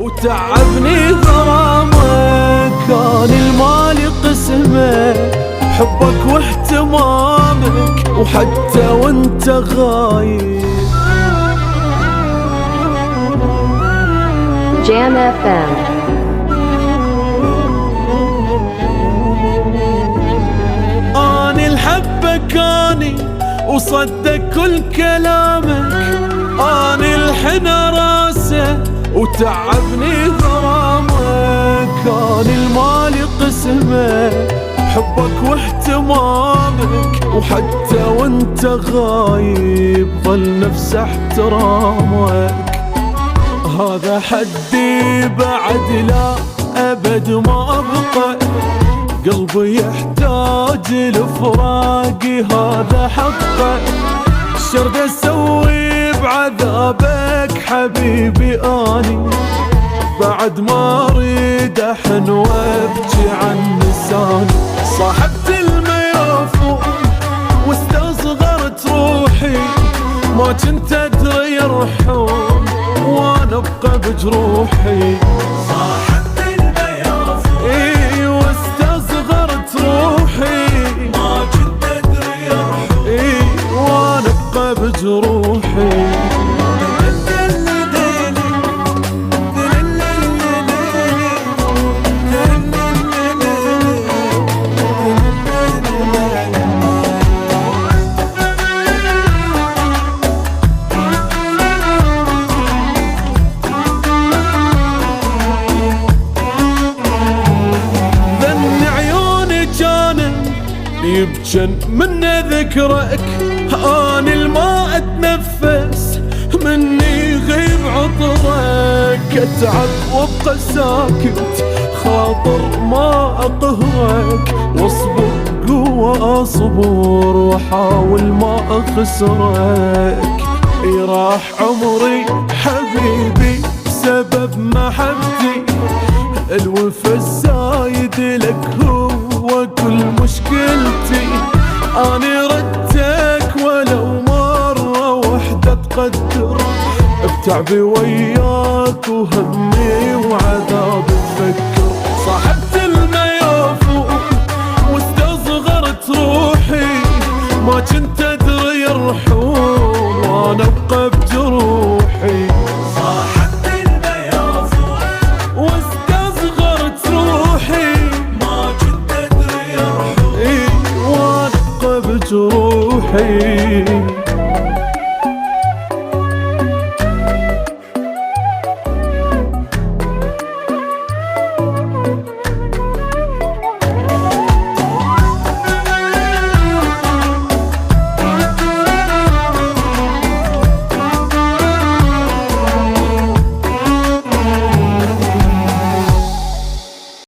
وتعبني غرامك. كان المال قسمه حبك واهتمامك وحتى وانت غايب. Jam FM. اني الحبك اني وصدق كل كلامك. اني الحنى راسه وتعبني غرامك. كان المال قسمه حبك واهتمامك وحتى وانت غايب ظل نفس احترامك. هذا حدي بعد لا أبد ما أبقى، قلبي يحتاج لفراقي هذا حقه. شرد أسوي بعذابك حبيبي أني، بعد ما أريد أحن وأبكي عن لساني. صاحبت الميافو واستصغرت روحي، ما كنت أدري يرحون وانا ابقى بجروحي. صاحبت الميافو اي واستصغرت روحي، ما كنت ادري يرحون اي وانا ابقى بجروحي. يبجن من ذكرك، اني الما اتنفس مني يغيب عطرك. اتعب وابقى ساكت خاطر ما اقهرك، واصبر قوة اصبر واحاول ما اخسرك. راح عمري حبيبي بسبب محبتي، الوفا الزايد لك هو كل مشكلتي. اني ردتك ولو مرة وحدة تقدر، بتعبي وياك وهمي وعذاب تفكر. صاحبت الميافو واستصغرت روحي، ما كنت